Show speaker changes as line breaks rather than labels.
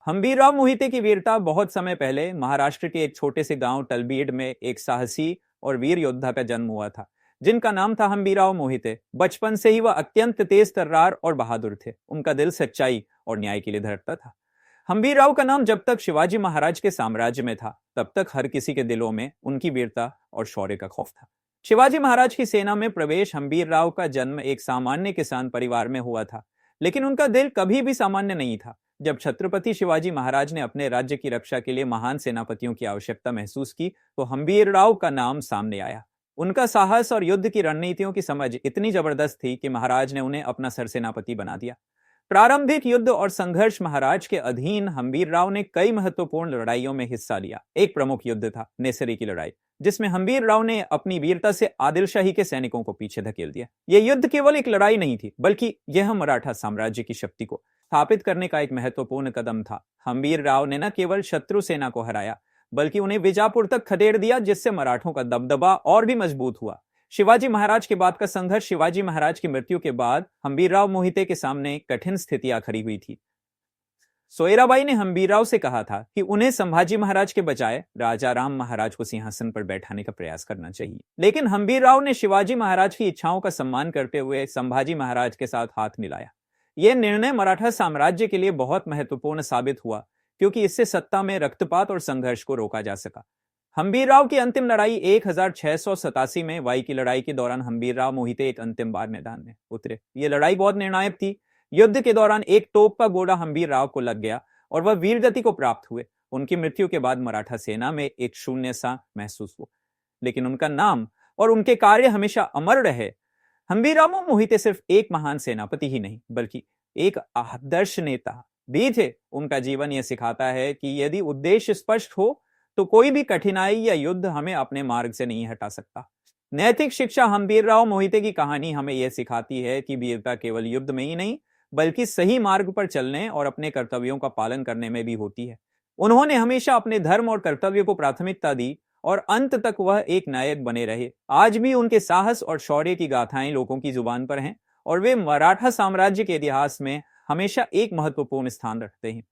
हंबीरराव मोहिते की वीरता बहुत समय पहले महाराष्ट्र के एक छोटे से गांव टलबीड में एक साहसी और वीर योद्धा का जन्म हुआ था, जिनका नाम था हंबीरराव मोहिते। बचपन से ही वह अत्यंत तेज तर्रार और बहादुर थे। उनका दिल सच्चाई और न्याय के लिए धड़कता था। हंबीरराव का नाम जब तक शिवाजी महाराज के साम्राज्य में था, तब तक हर किसी के दिलों में उनकी वीरता और शौर्य का खौफ था। शिवाजी महाराज की सेना में प्रवेश हंबीरराव का जन्म एक सामान्य किसान परिवार में हुआ था, लेकिन उनका दिल कभी भी सामान्य नहीं था। जब छत्रपति शिवाजी महाराज ने अपने राज्य की रक्षा के लिए महान सेनापतियों की आवश्यकता महसूस की, तो हंबीरराव का नाम सामने आया। उनका साहस और युद्ध की रणनीतियों की समझ इतनी जबरदस्त थी कि महाराज ने उन्हें अपना सरसेनापति बना दिया। प्रारंभिक युद्ध और संघर्ष महाराज के अधीन हंबीरराव ने कई महत्वपूर्ण लड़ाइयों में हिस्सा लिया। एक प्रमुख युद्ध था नेसरी की लड़ाई, जिसमें हंबीरराव ने अपनी वीरता से आदिल शाही के सैनिकों को पीछे धकेल दिया। यह युद्ध केवल एक लड़ाई नहीं थी, बल्कि यह मराठा साम्राज्य की शक्ति को स्थापित करने का एक महत्वपूर्ण कदम था। हंबीरराव ने न केवल शत्रु सेना को हराया, बल्कि उन्हें बीजापुर तक खदेड़ दिया, जिससे मराठों का दबदबा और भी मजबूत हुआ। शिवाजी महाराज के बाद का संघर्ष शिवाजी महाराज की मृत्यु के बाद हंबीरराव मोहिते के सामने कठिन स्थितियां खड़ी हुई थी। सोयराबाई ने हंबीरराव से कहा था कि उन्हें संभाजी महाराज के बजाय राजा राम महाराज को सिंहासन पर बैठाने का प्रयास करना चाहिए, लेकिन हंबीरराव ने शिवाजी महाराज की इच्छाओं का सम्मान करते हुए संभाजी महाराज के साथ हाथ मिलाया। यह निर्णय मराठा साम्राज्य के लिए बहुत महत्वपूर्ण साबित हुआ, क्योंकि इससे सत्ता में रक्तपात और संघर्ष को रोका जा सका। हंबीरराव की अंतिम लड़ाई 1687 में वाई की लड़ाई के दौरान हंबीरराव मोहिते एक अंतिम बार मैदान में उतरे। यह लड़ाई बहुत निर्णायक थी। युद्ध के दौरान एक तोप का गोला हंबीरराव को लग गया और वह वीरगति को प्राप्त हुए। उनकी मृत्यु के बाद मराठा सेना में एक शून्य सा महसूस हुआ, लेकिन उनका नाम और उनके कार्य हमेशा अमर रहे। हंबीरराव मोहिते सिर्फ एक महान सेनापति ही नहीं, बल्कि एक आदर्श नेता भी थे। उनका जीवन यह सिखाता है कि यदि उद्देश्य स्पष्ट हो, तो कोई भी कठिनाई या युद्ध हमें अपने मार्ग से नहीं हटा सकता। नैतिक शिक्षा हंबीरराव मोहिते की कहानी हमें यह सिखाती है कि वीरता केवल युद्ध में ही नहीं, बल्कि सही मार्ग पर चलने और अपने कर्तव्यों का पालन करने में भी होती है। उन्होंने हमेशा अपने धर्म और कर्तव्य को प्राथमिकता दी और अंत तक वह एक नायक बने रहे। आज भी उनके साहस और शौर्य की गाथाएं लोगों की जुबान पर हैं और वे मराठा साम्राज्य के इतिहास में हमेशा एक महत्वपूर्ण स्थान रखते हैं।